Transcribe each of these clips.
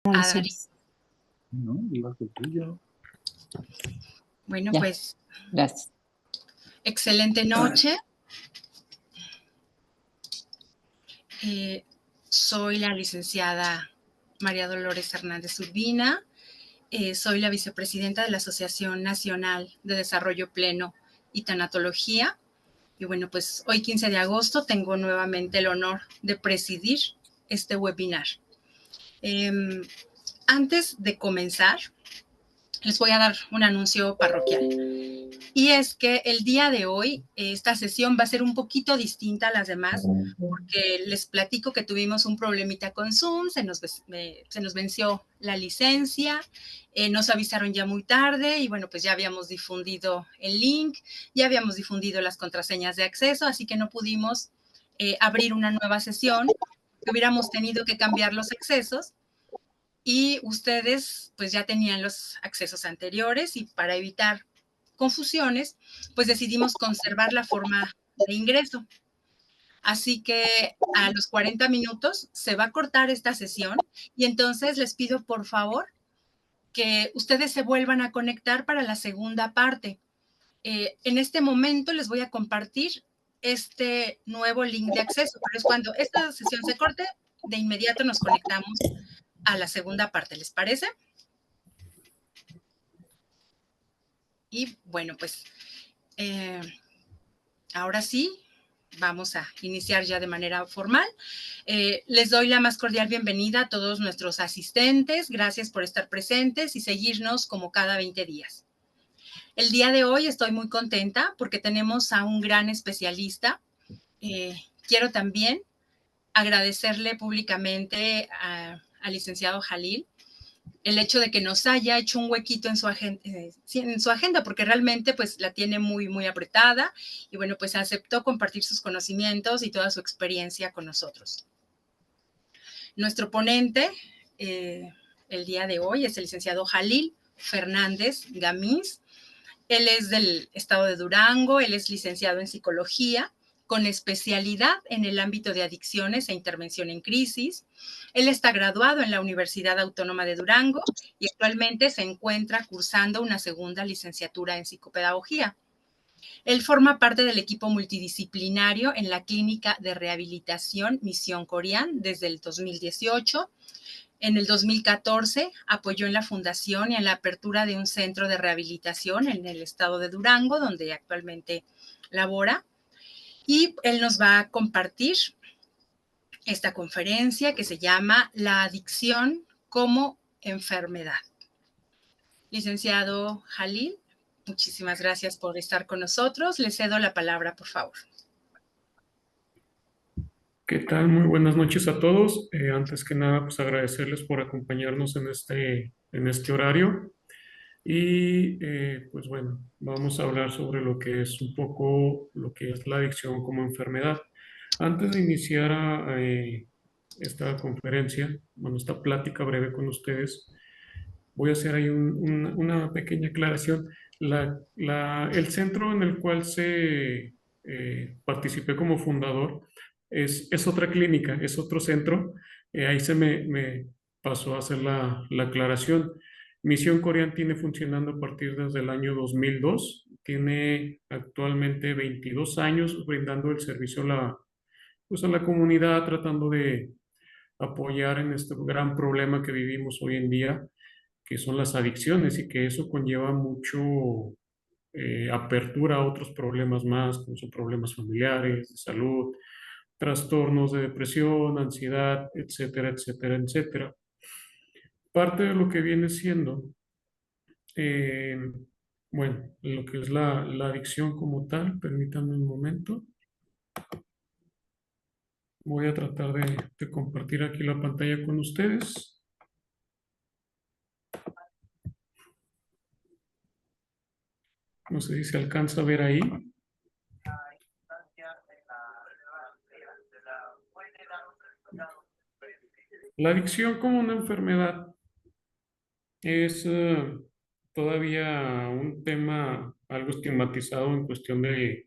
a Darío. No, igual que el tuyo. Bueno, Ya. pues Gracias. excelente noche. Soy la licenciada María Dolores Hernández Urbina. Soy la vicepresidenta de la Asociación Nacional de Desarrollo Pleno y Tanatología. Y bueno, pues hoy 15 de agosto tengo nuevamente el honor de presidir este webinar. Antes de comenzar, les voy a dar un anuncio parroquial. Y es que el día de hoy esta sesión va a ser un poquito distinta a las demás, porque les platico que tuvimos un problemita con Zoom, se nos venció la licencia, nos avisaron ya muy tarde y bueno, pues ya habíamos difundido el link, ya habíamos difundido las contraseñas de acceso, así que no pudimos abrir una nueva sesión, que hubiéramos tenido que cambiar los accesos. Y ustedes pues ya tenían los accesos anteriores y para evitar confusiones, pues decidimos conservar la forma de ingreso. Así que a los 40 minutos se va a cortar esta sesión y entonces les pido por favor que ustedes se vuelvan a conectar para la segunda parte. En este momento les voy a compartir este nuevo link de acceso, pero es cuando esta sesión se corte, de inmediato nos conectamos a la segunda parte, ¿les parece? Y bueno, pues ahora sí, vamos a iniciar ya de manera formal. Les doy la más cordial bienvenida a todos nuestros asistentes. Gracias por estar presentes y seguirnos como cada 20 días. El día de hoy estoy muy contenta porque tenemos a un gran especialista. Quiero también agradecerle públicamente al licenciado Jalil el hecho de que nos haya hecho un huequito en su agenda, porque realmente pues la tiene muy, muy apretada y bueno, pues aceptó compartir sus conocimientos y toda su experiencia con nosotros. Nuestro ponente el día de hoy es el licenciado Jalil Fernández Gamins. Él es del estado de Durango, él es licenciado en psicología, con especialidad en el ámbito de adicciones e intervención en crisis. Él está graduado en la Universidad Autónoma de Durango y actualmente se encuentra cursando una segunda licenciatura en psicopedagogía. Él forma parte del equipo multidisciplinario en la Clínica de Rehabilitación Misión Corián desde el 2018. En el 2014 apoyó en la fundación y en la apertura de un centro de rehabilitación en el estado de Durango, donde actualmente labora. Y él nos va a compartir esta conferencia que se llama La adicción como enfermedad. Licenciado Jalil, muchísimas gracias por estar con nosotros. Le cedo la palabra, por favor. ¿Qué tal? Muy buenas noches a todos. Antes que nada, pues agradecerles por acompañarnos en este horario. Y pues bueno, vamos a hablar sobre lo que es un poco lo que es la adicción como enfermedad. Antes de iniciar esta conferencia, bueno, esta plática breve con ustedes, voy a hacer ahí una pequeña aclaración. El centro en el cual participé como fundador es otra clínica, es otro centro. Ahí me pasó a hacer la aclaración. Misión Corián tiene funcionando a partir desde el año 2002. Tiene actualmente 22 años brindando el servicio pues a la comunidad, tratando de apoyar en este gran problema que vivimos hoy en día, que son las adicciones y que eso conlleva mucho apertura a otros problemas más, como son problemas familiares, de salud, trastornos de depresión, ansiedad, etcétera, etcétera, etcétera. Parte de lo que viene siendo, eh, bueno, lo que es la adicción como tal, permítanme un momento. Voy a tratar de compartir aquí la pantalla con ustedes. No sé si se alcanza a ver ahí. La adicción como una enfermedad es todavía un tema algo estigmatizado en cuestión de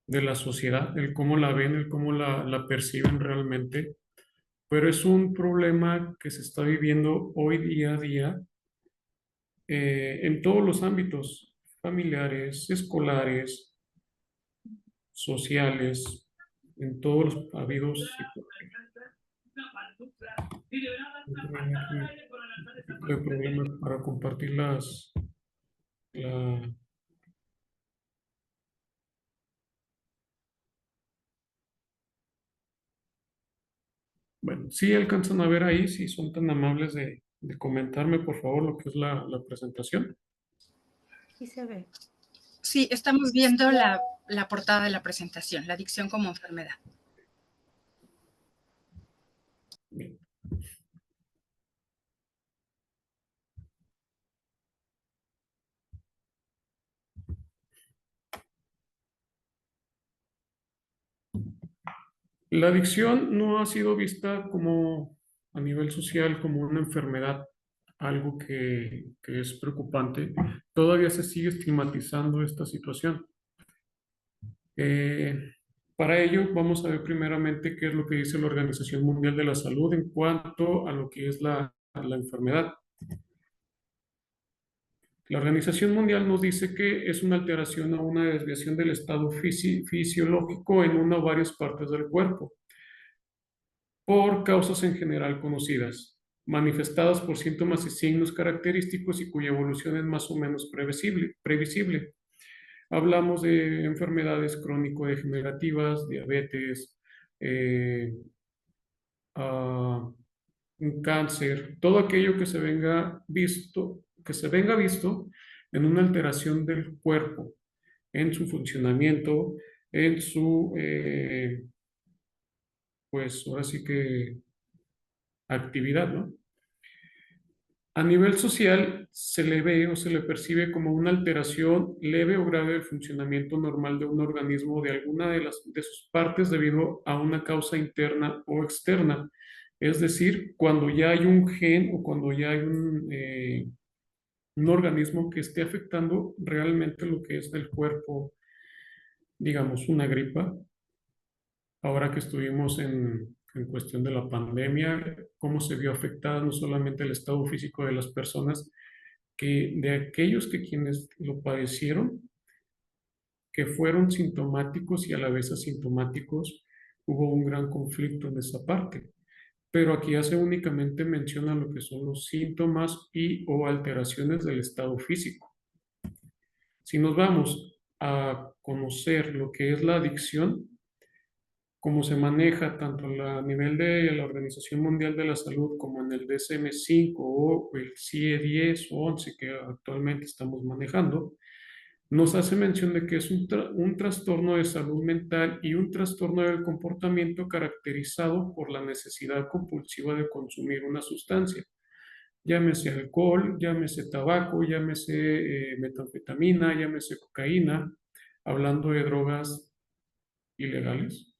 la sociedad, el cómo la ven, el cómo la perciben realmente. pero es un problema que se está viviendo hoy día a día en todos los ámbitos, familiares, escolares, sociales, en todos los habidos y por haber. No tenía aquí un tipo de problemas para compartir la... Bueno, sí alcanzan a ver ahí, si son tan amables de comentarme, por favor, lo que es la presentación. Sí se ve. Sí, estamos viendo la portada de la presentación, la adicción como enfermedad. Bien. La adicción no ha sido vista como a nivel social como una enfermedad, algo que es preocupante. Todavía se sigue estigmatizando esta situación. Eh, para ello, vamos a ver primeramente qué es lo que dice la Organización Mundial de la Salud en cuanto a lo que es la enfermedad. La Organización Mundial nos dice que es una alteración o una desviación del estado fisiológico en una o varias partes del cuerpo, por causas en general conocidas, manifestadas por síntomas y signos característicos y cuya evolución es más o menos previsible. Hablamos de enfermedades crónico-degenerativas, diabetes, ah, un cáncer, todo aquello que se venga visto en una alteración del cuerpo, en su funcionamiento, en su, pues ahora sí que actividad, ¿no? A nivel social, se le ve o se le percibe como una alteración leve o grave del funcionamiento normal de un organismo de alguna de sus partes debido a una causa interna o externa. Es decir, cuando ya hay un gen o cuando ya hay un organismo que esté afectando realmente lo que es del cuerpo, digamos, una gripa. Ahora que estuvimos en cuestión de la pandemia, cómo se vio afectada no solamente el estado físico de las personas, que de aquellos que quienes lo padecieron, que fueron sintomáticos y a la vez asintomáticos, hubo un gran conflicto en esa parte. Pero aquí hace únicamente mención a lo que son los síntomas y o alteraciones del estado físico. Si nos vamos a conocer lo que es la adicción, cómo se maneja tanto a nivel de la Organización Mundial de la Salud como en el DSM-5 o el CIE-10 o 11 que actualmente estamos manejando, nos hace mención de que es un trastorno de salud mental y un trastorno del comportamiento caracterizado por la necesidad compulsiva de consumir una sustancia, llámese alcohol, llámese tabaco, llámese metanfetamina, llámese cocaína, hablando de drogas ilegales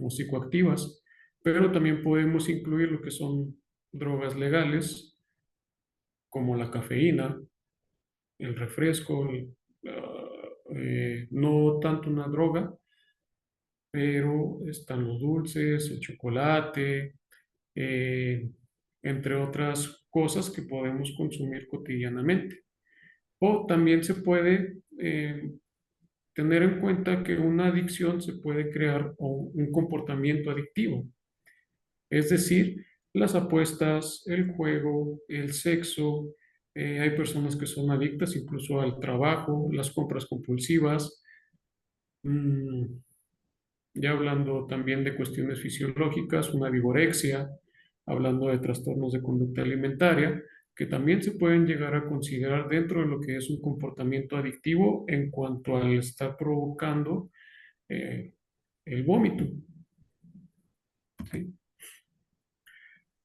o psicoactivas, pero también podemos incluir lo que son drogas legales, como la cafeína, el refresco, no tanto una droga, pero están los dulces, el chocolate, eh, entre otras cosas que podemos consumir cotidianamente. O también se puede tener en cuenta que una adicción se puede crear o un comportamiento adictivo. Es decir, las apuestas, el juego, el sexo, hay personas que son adictas incluso al trabajo, las compras compulsivas, mm, ya hablando también de cuestiones fisiológicas, una vigorexia, hablando de trastornos de conducta alimentaria, que también se pueden llegar a considerar dentro de lo que es un comportamiento adictivo en cuanto al estar provocando eh, el vómito. ¿Sí?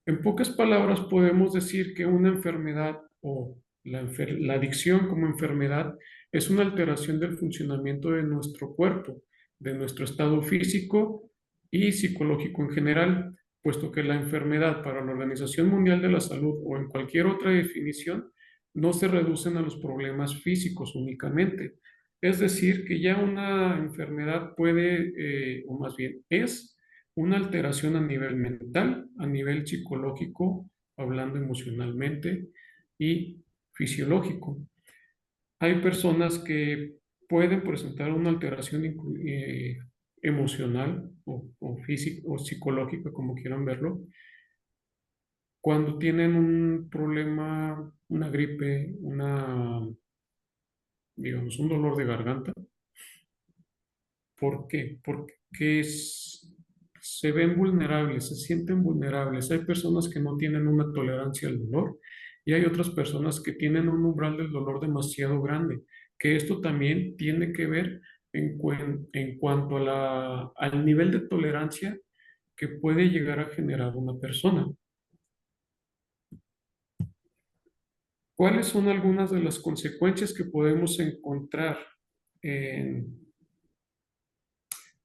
En pocas palabras, podemos decir que una enfermedad o la adicción como enfermedad es una alteración del funcionamiento de nuestro cuerpo, de nuestro estado físico y psicológico en general, puesto que la enfermedad para la Organización Mundial de la Salud o en cualquier otra definición no se reducen a los problemas físicos únicamente. Es decir, que ya una enfermedad puede, o más bien es, una alteración a nivel mental, a nivel psicológico, hablando emocionalmente y fisiológico. Hay personas que pueden presentar una alteración emocional o física o psicológica, como quieran verlo, cuando tienen un problema, una gripe, digamos, un dolor de garganta. ¿Por qué? Porque se ven vulnerables, se sienten vulnerables. Hay personas que no tienen una tolerancia al dolor y hay otras personas que tienen un umbral del dolor demasiado grande, que esto también tiene que ver en cuanto al nivel de tolerancia que puede llegar a generar una persona. ¿Cuáles son algunas de las consecuencias que podemos encontrar en,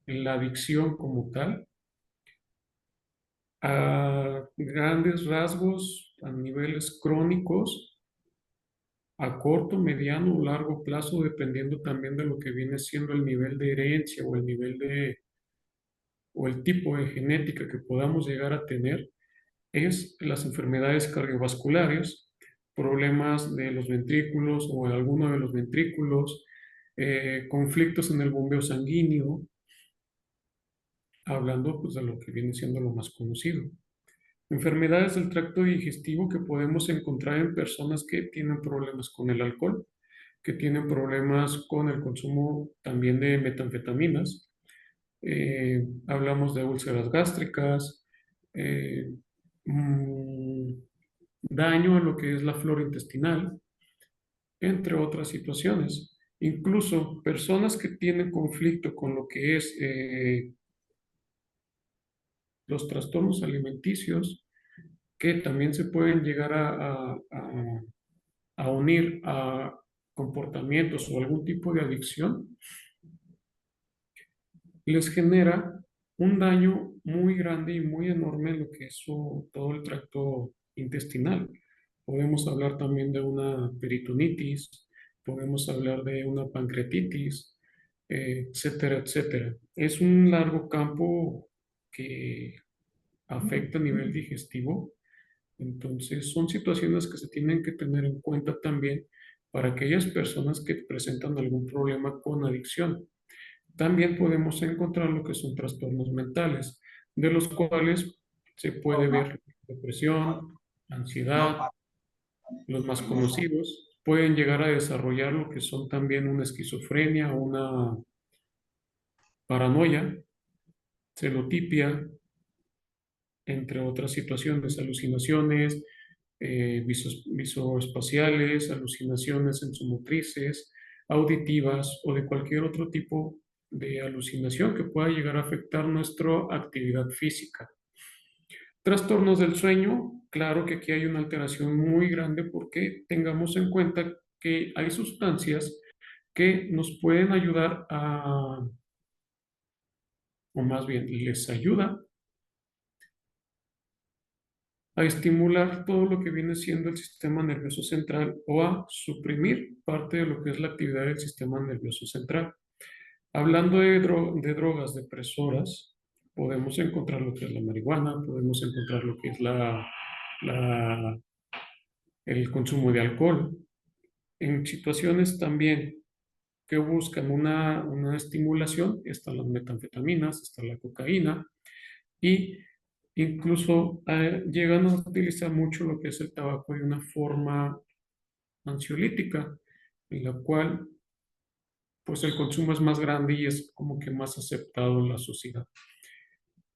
en la adicción como tal? A grandes rasgos, a niveles crónicos, a corto, mediano o largo plazo, dependiendo también de lo que viene siendo el nivel de herencia o el nivel o el tipo de genética que podamos llegar a tener, es las enfermedades cardiovasculares, problemas de los ventrículos o de alguno de los ventrículos, conflictos en el bombeo sanguíneo, hablando pues de lo que viene siendo lo más conocido. Enfermedades del tracto digestivo que podemos encontrar en personas que tienen problemas con el alcohol, que tienen problemas con el consumo también de metanfetaminas. Hablamos de úlceras gástricas, eh, mm, daño a lo que es la flora intestinal, entre otras situaciones. Incluso personas que tienen conflicto con lo que es los trastornos alimenticios, que también se pueden llegar a unir a comportamientos o algún tipo de adicción, les genera un daño muy grande y muy enorme en lo que es todo el tracto intestinal. Podemos hablar también de una peritonitis, podemos hablar de una pancreatitis, etcétera, etcétera. Es un largo campo que afecta a nivel digestivo. Entonces, son situaciones que se tienen que tener en cuenta también para aquellas personas que presentan algún problema con adicción. También podemos encontrar lo que son trastornos mentales, de los cuales se puede ver depresión, ansiedad, los más conocidos. Pueden llegar a desarrollar lo que son también una esquizofrenia, una paranoia, celotipia, entre otras situaciones, alucinaciones, visoespaciales, alucinaciones sensomotrices, auditivas o de cualquier otro tipo de alucinación que pueda llegar a afectar nuestra actividad física. Trastornos del sueño, claro que aquí hay una alteración muy grande porque tengamos en cuenta que hay sustancias que nos pueden ayudar o más bien les ayuda a estimular todo lo que viene siendo el sistema nervioso central o a suprimir parte de lo que es la actividad del sistema nervioso central. Hablando de drogas depresoras, podemos encontrar lo que es la marihuana, podemos encontrar lo que es la- el consumo de alcohol. En situaciones también que buscan una estimulación, están las metanfetaminas, está la cocaína y incluso llegan a utilizar mucho lo que es el tabaco de una forma ansiolítica, en la cual pues el consumo es más grande y es como que más aceptado en la sociedad.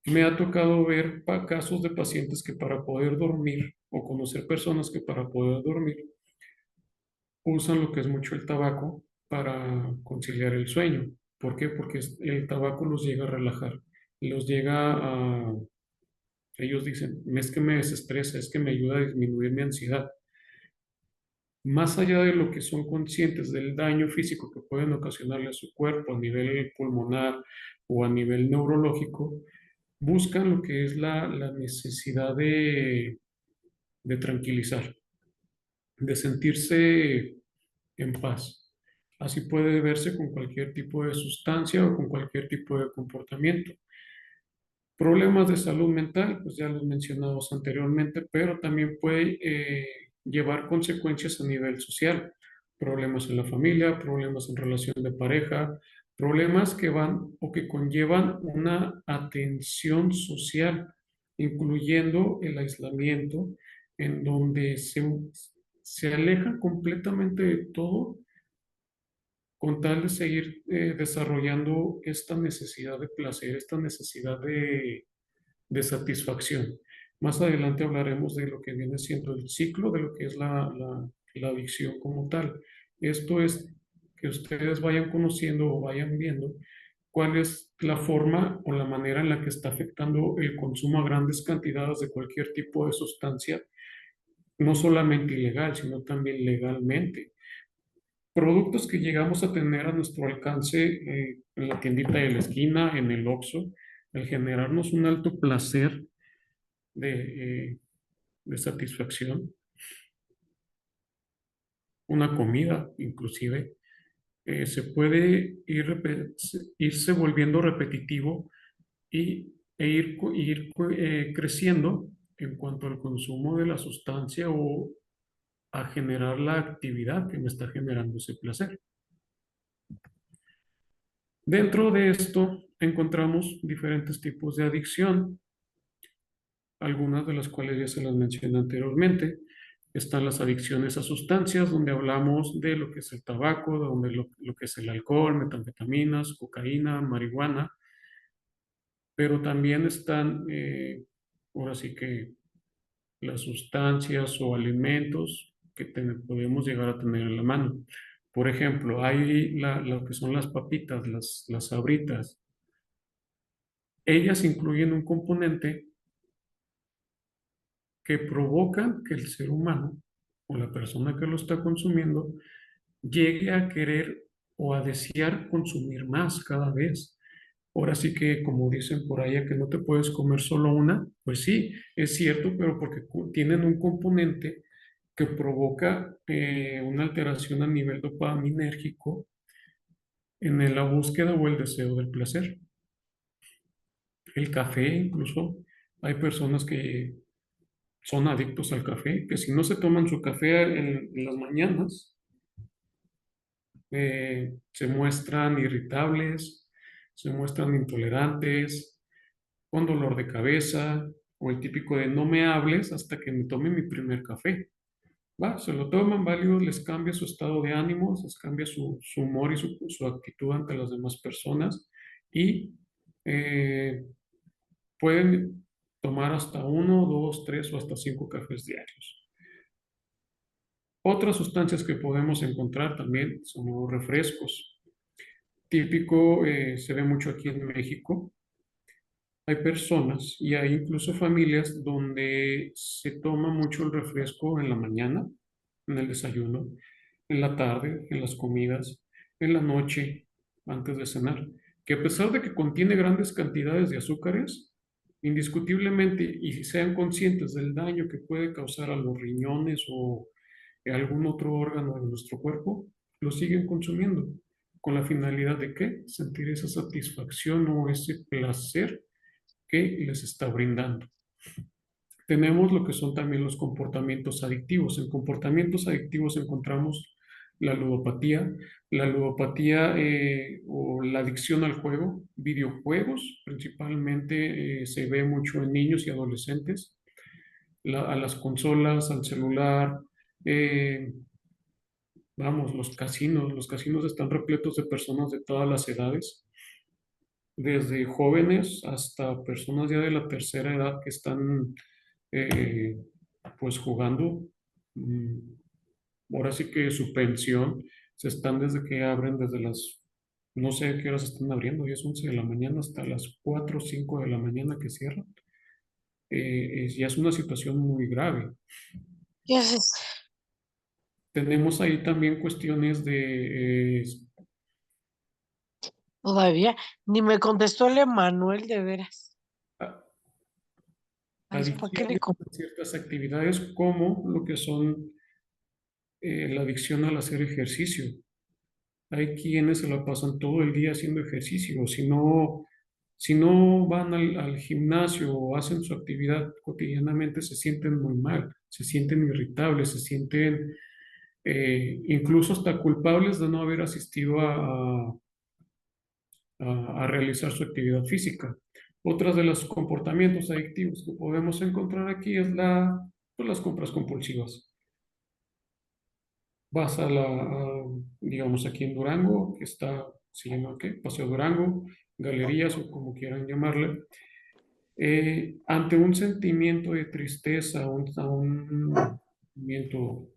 Me ha tocado ver casos de pacientes que para poder dormir o conocer personas que para poder dormir usan lo que es mucho el tabaco para conciliar el sueño. ¿Por qué? Porque el tabaco los llega a relajar, los llega a... Ellos dicen, es que me desestresa, es que me ayuda a disminuir mi ansiedad. Más allá de lo que son conscientes del daño físico que pueden ocasionarle a su cuerpo a nivel pulmonar o a nivel neurológico, buscan lo que es la necesidad de tranquilizar, de sentirse en paz. Así puede verse con cualquier tipo de sustancia o con cualquier tipo de comportamiento. Problemas de salud mental, pues ya los mencionamos anteriormente, pero también puede llevar consecuencias a nivel social, problemas en la familia, problemas en relación de pareja, problemas que van o que conllevan una atención social, incluyendo el aislamiento, en donde se aleja completamente de todo con tal de seguir desarrollando esta necesidad de placer, esta necesidad de satisfacción. Más adelante hablaremos de lo que viene siendo el ciclo, de lo que es la adicción como tal. Esto es que ustedes vayan conociendo o vayan viendo cuál es la forma o la manera en la que está afectando el consumo a grandes cantidades de cualquier tipo de sustancia, no solamente ilegal, sino también legalmente. Productos que llegamos a tener a nuestro alcance en la tiendita de la esquina, en el Oxxo, al generarnos un alto placer de satisfacción, una comida inclusive, se puede irse volviendo repetitivo e ir creciendo en cuanto al consumo de la sustancia o a generar la actividad que me está generando ese placer. Dentro de esto encontramos diferentes tipos de adicción, algunas de las cuales ya se las mencioné anteriormente. Están las adicciones a sustancias, donde hablamos de lo que es el tabaco, donde lo que es el alcohol, metanfetaminas, cocaína, marihuana, pero también están, ahora sí que las sustancias o alimentos que podemos llegar a tener en la mano. Por ejemplo, hay lo que son las papitas, las sabritas. Ellas incluyen un componente que provocan que el ser humano o la persona que lo está consumiendo llegue a querer o a desear consumir más cada vez. Ahora sí que, como dicen por ahí, que no te puedes comer solo una, pues sí, es cierto, pero porque tienen un componente que provoca una alteración a nivel dopaminérgico en la búsqueda o el deseo del placer. El café, incluso, hay personas que son adictos al café, que si no se toman su café en las mañanas, se muestran irritables, se muestran intolerantes, con dolor de cabeza, o el típico de no me hables hasta que me tome mi primer café. Va, se lo toman, válidos, les cambia su estado de ánimo, les cambia su humor y su actitud ante las demás personas y eh, pueden tomar hasta uno, dos, tres o hasta 5 cafés diarios. Otras sustancias que podemos encontrar también son los refrescos. Típico, se ve mucho aquí en México. Hay personas y hay incluso familias donde se toma mucho el refresco en la mañana, en el desayuno, en la tarde, en las comidas, en la noche, antes de cenar, que a pesar de que contiene grandes cantidades de azúcares, indiscutiblemente, y si sean conscientes del daño que puede causar a los riñones o a algún otro órgano de nuestro cuerpo, lo siguen consumiendo. ¿Con la finalidad de qué? Sentir esa satisfacción o ese placer que les está brindando. Tenemos lo que son también los comportamientos adictivos. En comportamientos adictivos encontramos la ludopatía, o la adicción al juego, videojuegos principalmente se ve mucho en niños y adolescentes, a las consolas, al celular, eh, vamos, los casinos están repletos de personas de todas las edades, desde jóvenes hasta personas ya de la tercera edad que están eh, pues jugando. mm, Ahora sí que su pensión se están desde que abren, desde las, no sé a qué horas están abriendo, 10, 11 de la mañana hasta las 4 o 5 de la mañana que cierran. Ya es una situación muy grave. ¿Qué haces? Tenemos ahí también cuestiones de Todavía ni me contestó el Emanuel, de veras. Ay, ¿para qué le adicciones a ciertas actividades como lo que son la adicción al hacer ejercicio. Hay quienes se la pasan todo el día haciendo ejercicio, o si no, Si no van al gimnasio o hacen su actividad cotidianamente, se sienten muy mal, se sienten irritables, se sienten incluso hasta culpables de no haber asistido a realizar su actividad física. Otros de los comportamientos adictivos que podemos encontrar aquí es pues, las compras compulsivas. Vas digamos, aquí en Durango, que se llama, ¿qué? Paseo Durango, galerías o como quieran llamarle, ante un sentimiento de tristeza, a un sentimiento,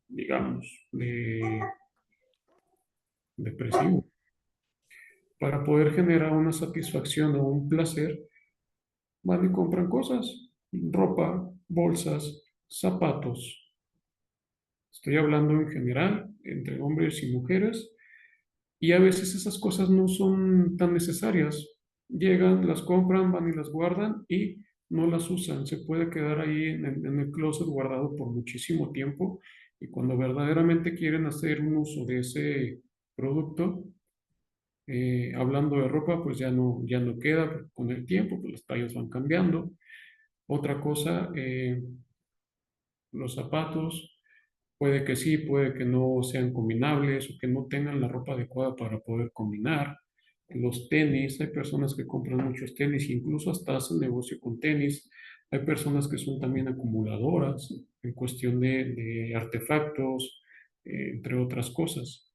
digamos, depresivo, para poder generar una satisfacción o un placer, van y compran cosas, ropa, bolsas, zapatos. Estoy hablando en general, entre hombres y mujeres, y a veces esas cosas no son tan necesarias. Llegan, las compran, van y las guardan y no las usan. Se puede quedar ahí en el closet guardado por muchísimo tiempo y cuando verdaderamente quieren hacer un uso de ese producto, hablando de ropa, pues ya no queda con el tiempo, pues las tallas van cambiando. Otra cosa, los zapatos. Puede que sí, puede que no sean combinables o que no tengan la ropa adecuada para poder combinar. Los tenis, hay personas que compran muchos tenis, incluso hasta hacen negocio con tenis. Hay personas que son también acumuladoras en cuestión de artefactos, entre otras cosas.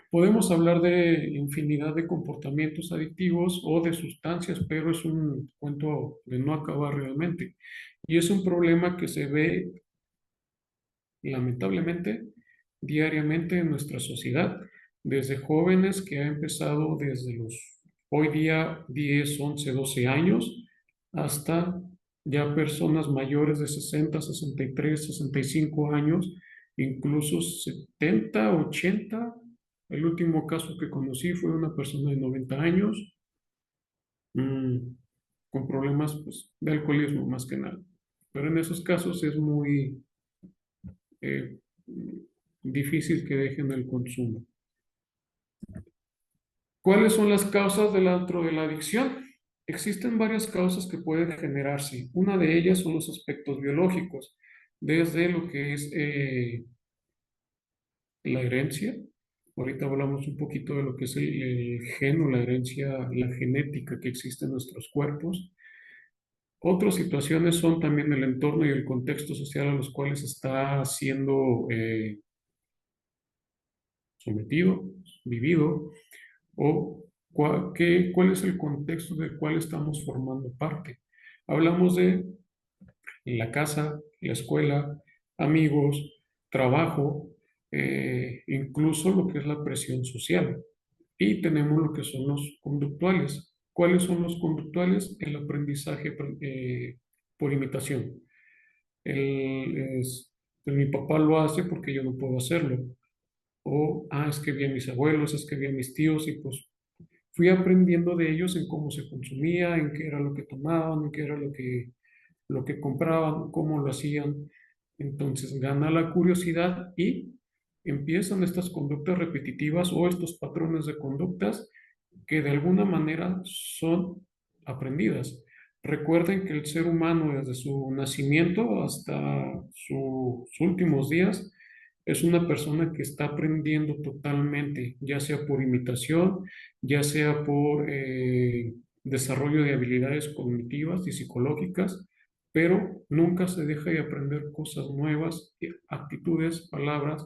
Podemos hablar de infinidad de comportamientos adictivos o de sustancias, pero es un cuento de no acabar realmente. Y es un problema que se ve lamentablemente, diariamente en nuestra sociedad, desde jóvenes que ha empezado desde los hoy día 10 11 12 años, hasta ya personas mayores de 60 63 65 años, incluso 70 80. El último caso que conocí fue una persona de 90 años, mm, con problemas pues, de alcoholismo más que nada. Pero en esos casos es muy eh, difícil que dejen el consumo. ¿Cuáles son las causas dentro de la adicción? Existen varias causas que pueden generarse. Una de ellas son los aspectos biológicos, desde lo que es la herencia. Ahorita hablamos un poquito de lo que es el gen o la herencia, la genética que existe en nuestros cuerpos. Otras situaciones son también el entorno y el contexto social a los cuales está siendo sometido, vivido, o cuál es el contexto del cual estamos formando parte. Hablamos de la casa, la escuela, amigos, trabajo, incluso lo que es la presión social. Y tenemos lo que son los conductuales. ¿Cuáles son los conductuales? El aprendizaje por imitación. Mi papá lo hace porque yo no puedo hacerlo. O, es que vi a mis abuelos, es que vi a mis tíos y pues fui aprendiendo de ellos en cómo se consumía, en qué era lo que tomaban, en qué era lo que compraban, cómo lo hacían. Entonces gana la curiosidad y empiezan estas conductas repetitivas o estos patrones de conductas que de alguna manera son aprendidas. Recuerden que el ser humano desde su nacimiento hasta sus últimos días es una persona que está aprendiendo totalmente, ya sea por imitación, ya sea por desarrollo de habilidades cognitivas y psicológicas, pero nunca se deja de aprender cosas nuevas, actitudes, palabras,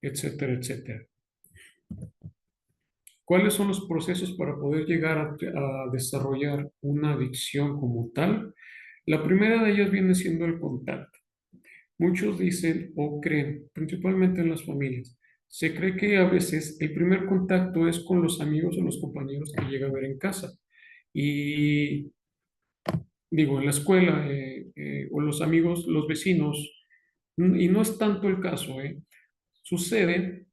etcétera, etcétera. ¿Cuáles son los procesos para poder llegar a desarrollar una adicción como tal? La primera de ellas viene siendo el contacto. Muchos dicen o creen, principalmente en las familias, se cree que a veces el primer contacto es con los amigos o los compañeros que llega a ver en casa. Y digo, en la escuela o los amigos, los vecinos, y no es tanto el caso, sucede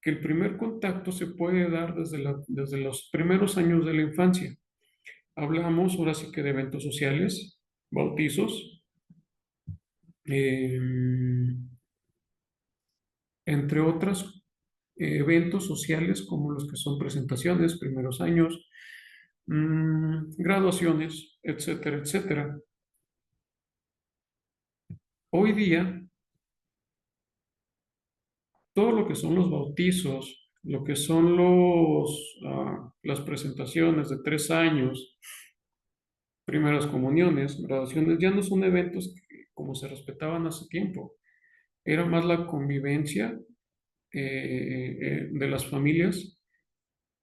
que el primer contacto se puede dar desde los primeros años de la infancia. Hablamos ahora sí que de eventos sociales, bautizos, eh, entre otros eventos sociales como los que son presentaciones, primeros años, graduaciones, etcétera, etcétera. Hoy día, todo lo que son los bautizos, lo que son las presentaciones de 3 años, primeras comuniones, graduaciones, ya no son eventos como se respetaban hace tiempo. Era más la convivencia de las familias,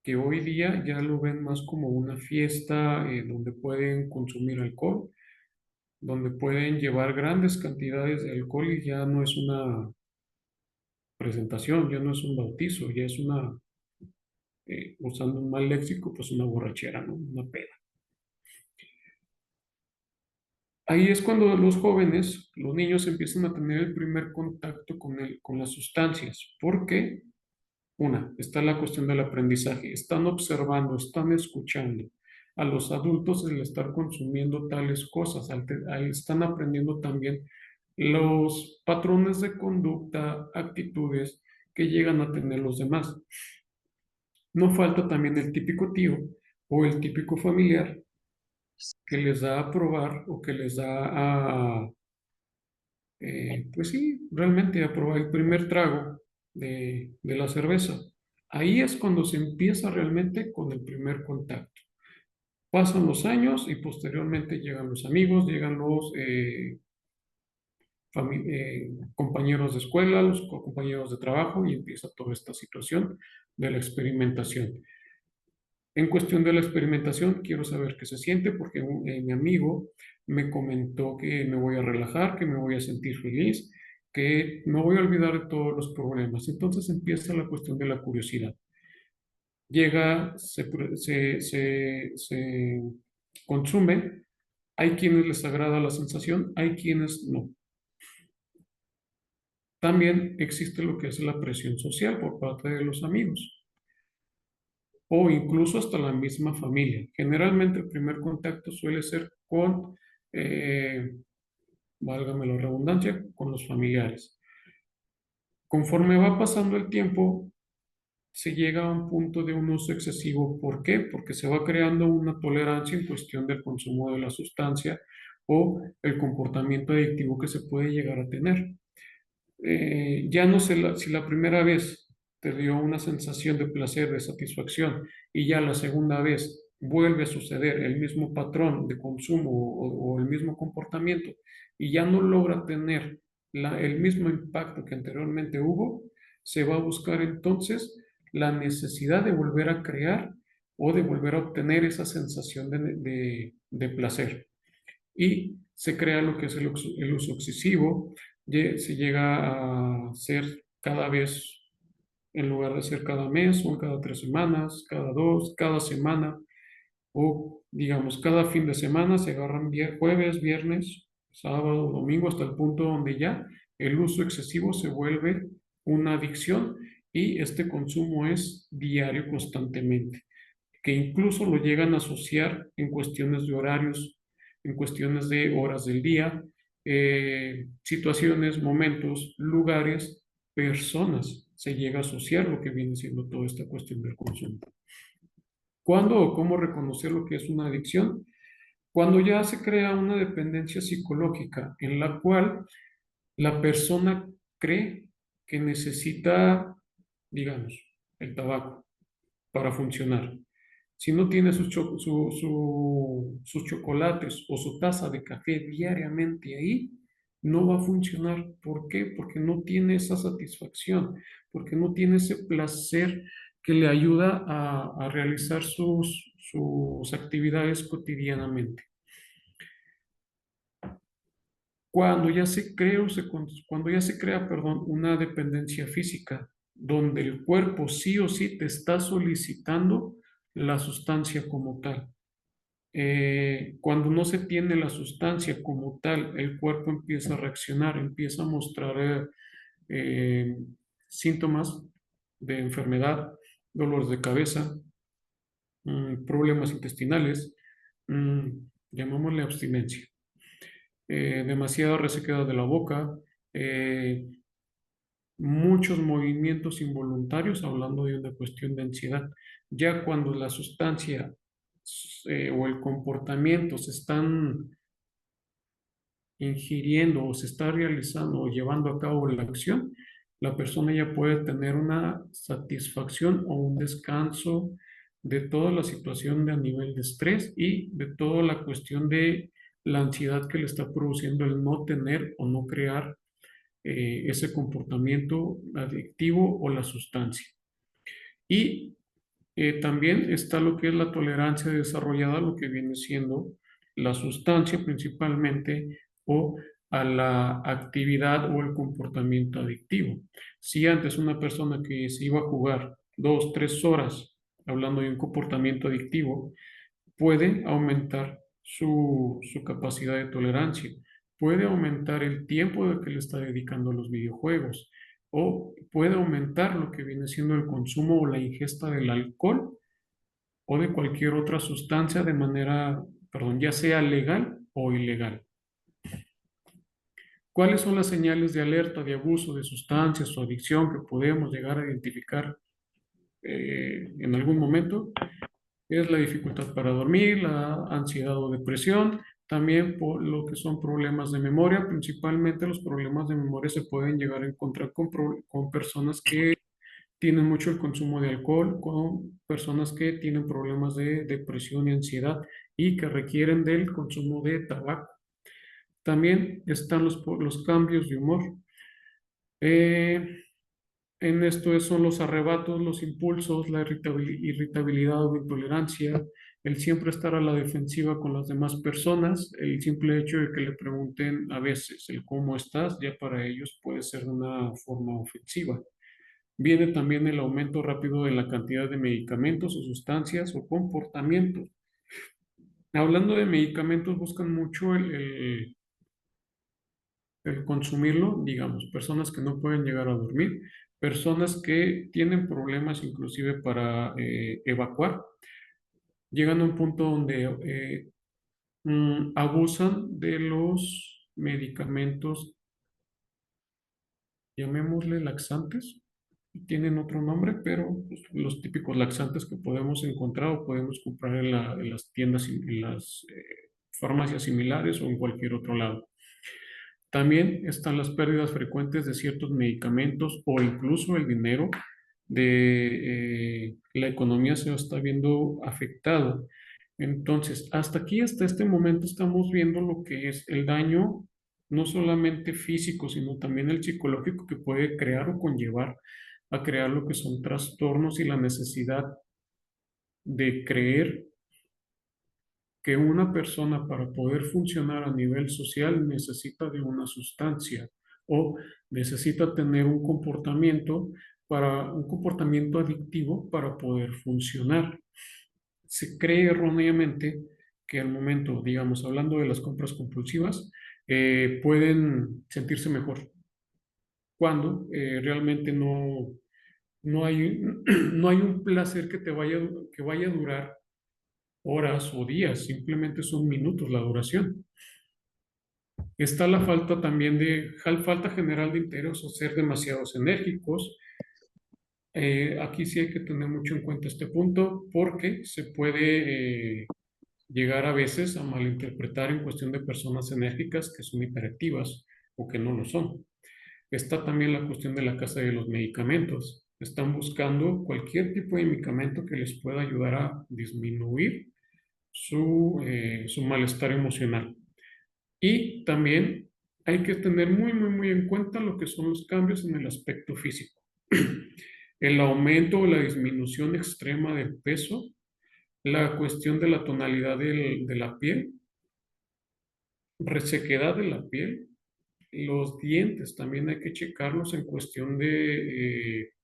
que hoy día ya lo ven más como una fiesta donde pueden consumir alcohol, donde pueden llevar grandes cantidades de alcohol y ya no es una presentación, ya no es un bautizo, ya es usando un mal léxico, pues una borrachera, ¿no? Una peda. Ahí es cuando los jóvenes, los niños empiezan a tener el primer contacto con las sustancias. ¿Por qué? Está la cuestión del aprendizaje. Están observando, están escuchando. A los adultos el estar consumiendo tales cosas, están aprendiendo también los patrones de conducta, actitudes que llegan a tener los demás. No falta también el típico tío o el típico familiar que les da a probar o que les da pues sí, realmente a probar el primer trago de la cerveza. Ahí es cuando se empieza realmente con el primer contacto. Pasan los años y posteriormente llegan los amigos, llegan los compañeros de escuela, los compañeros de trabajo y empieza toda esta situación de la experimentación. En cuestión de la experimentación, quiero saber qué se siente porque mi amigo me comentó que me voy a relajar, que me voy a sentir feliz, que me voy a olvidar de todos los problemas. Entonces empieza la cuestión de la curiosidad. Llega, se consume, hay quienes les agrada la sensación, hay quienes no. También existe lo que es la presión social por parte de los amigos o incluso hasta la misma familia. Generalmente el primer contacto suele ser con, válgame la redundancia, con los familiares. Conforme va pasando el tiempo, se llega a un punto de un uso excesivo. ¿Por qué? Porque se va creando una tolerancia en cuestión del consumo de la sustancia o el comportamiento adictivo que se puede llegar a tener. Ya no sé si la primera vez te dio una sensación de placer, de satisfacción, y ya la segunda vez vuelve a suceder el mismo patrón de consumo o el mismo comportamiento, y ya no logra tener el mismo impacto que anteriormente hubo, se va a buscar entonces la necesidad de volver a crear o de volver a obtener esa sensación de placer. Y se crea lo que es el uso excesivo, se llega a ser cada vez, en lugar de ser cada mes, o cada 3 semanas, cada 2, cada semana, o digamos, cada fin de semana se agarran jueves, viernes, sábado, domingo, hasta el punto donde ya el uso excesivo se vuelve una adicción y este consumo es diario constantemente, que incluso lo llegan a asociar en cuestiones de horarios, en cuestiones de horas del día, situaciones, momentos, lugares, personas. Se llega a asociar lo que viene siendo toda esta cuestión del consumo. ¿Cuándo o cómo reconocer lo que es una adicción? Cuando ya se crea una dependencia psicológica en la cual la persona cree que necesita, digamos, el tabaco para funcionar. Si no tiene sus chocolates o su taza de café diariamente ahí, no va a funcionar. ¿Por qué? Porque no tiene esa satisfacción, porque no tiene ese placer que le ayuda a realizar sus actividades cotidianamente. Cuando ya se crea, perdón, una dependencia física, donde el cuerpo sí o sí te está solicitando la sustancia como tal. Cuando no se tiene la sustancia como tal, el cuerpo empieza a reaccionar, empieza a mostrar síntomas de enfermedad, dolores de cabeza, problemas intestinales, llamémosle abstinencia, demasiada resequedad de la boca, muchos movimientos involuntarios, hablando de una cuestión de ansiedad. Ya cuando la sustancia o el comportamiento se están ingiriendo o se está realizando o llevando a cabo la acción, la persona ya puede tener una satisfacción o un descanso de toda la situación de a nivel de estrés y de toda la cuestión de la ansiedad que le está produciendo el no tener o no crear ese comportamiento adictivo o la sustancia. Y también está lo que es la tolerancia desarrollada, lo que viene siendo la sustancia principalmente o a la actividad o el comportamiento adictivo. Si antes una persona que se iba a jugar 2, 3 horas, hablando de un comportamiento adictivo, puede aumentar su capacidad de tolerancia, puede aumentar el tiempo de que le está dedicando a los videojuegos o puede aumentar lo que viene siendo el consumo o la ingesta del alcohol o de cualquier otra sustancia de manera, perdón, ya sea legal o ilegal. ¿Cuáles son las señales de alerta de abuso de sustancias o adicción que podemos llegar a identificar en algún momento? Es la dificultad para dormir, la ansiedad o depresión, también por lo que son problemas de memoria. Principalmente los problemas de memoria se pueden llegar a encontrar con personas que tienen mucho el consumo de alcohol, con personas que tienen problemas de depresión y ansiedad y que requieren del consumo de tabaco. También están los cambios de humor. En esto son los arrebatos, los impulsos, la irritabilidad o intolerancia, el siempre estar a la defensiva con las demás personas, el simple hecho de que le pregunten a veces el cómo estás, ya para ellos puede ser de una forma ofensiva. Viene también el aumento rápido de la cantidad de medicamentos o sustancias o comportamientos. Hablando de medicamentos, buscan mucho el consumirlo, digamos, personas que no pueden llegar a dormir, personas que tienen problemas inclusive para evacuar, llegan a un punto donde abusan de los medicamentos, llamémosle laxantes, tienen otro nombre, pero pues, los típicos laxantes que podemos encontrar o podemos comprar en las tiendas, en las farmacias similares o en cualquier otro lado. También están las pérdidas frecuentes de ciertos medicamentos o incluso el dinero de la economía se está viendo afectado. Entonces, hasta aquí, hasta este momento, estamos viendo lo que es el daño, no solamente físico, sino también el psicológico que puede crear o conllevar a crear lo que son trastornos y la necesidad de creer que una persona para poder funcionar a nivel social necesita de una sustancia o necesita tener un comportamiento adictivo para poder funcionar. Se cree erróneamente que al momento, digamos, hablando de las compras compulsivas, pueden sentirse mejor cuando realmente no hay, no hay un placer que vaya a durar horas o días, simplemente son minutos la duración. Está la falta también falta general de interés o ser demasiados enérgicos. Aquí sí hay que tener mucho en cuenta este punto porque se puede llegar a veces a malinterpretar en cuestión de personas enérgicas que son hiperactivas o que no lo son. Está también la cuestión de la casa de los medicamentos. Están buscando cualquier tipo de medicamento que les pueda ayudar a disminuir su malestar emocional. Y también hay que tener muy, muy, muy en cuenta lo que son los cambios en el aspecto físico. El aumento o la disminución extrema del peso, la cuestión de la tonalidad de la piel, resequedad de la piel, los dientes también hay que checarlos en cuestión de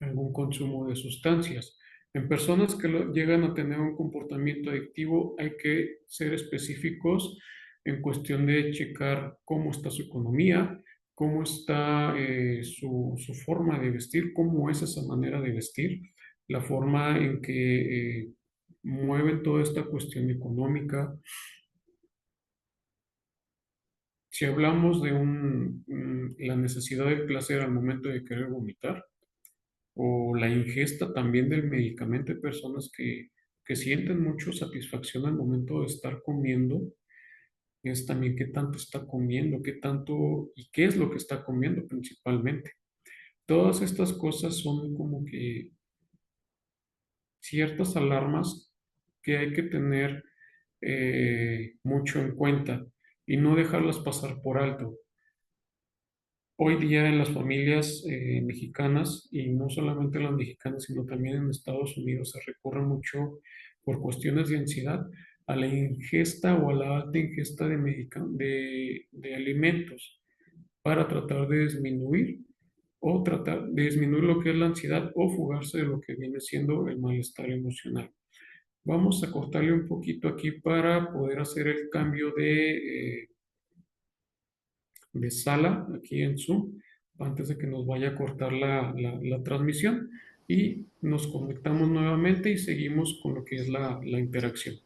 algún consumo de sustancias. En personas que llegan a tener un comportamiento adictivo hay que ser específicos en cuestión de checar cómo está su economía, cómo está su forma de vestir, cómo es esa manera de vestir, la forma en que mueven toda esta cuestión económica. Si hablamos de la necesidad del placer al momento de querer vomitar, o la ingesta también del medicamento. Hay personas que que sienten mucho satisfacción al momento de estar comiendo es también qué tanto está comiendo, qué tanto y qué es lo que está comiendo principalmente. Todas estas cosas son como que ciertas alarmas que hay que tener mucho en cuenta y no dejarlas pasar por alto. Hoy día en las familias mexicanas, y no solamente las mexicanas, sino también en Estados Unidos, se recurre mucho por cuestiones de ansiedad a la ingesta o a la alta ingesta de alimentos para tratar de disminuir o tratar de disminuir lo que es la ansiedad o fugarse de lo que viene siendo el malestar emocional. Vamos a cortarle un poquito aquí para poder hacer el cambio de sala aquí en Zoom antes de que nos vaya a cortar la transmisión y nos conectamos nuevamente y seguimos con lo que es la interacción.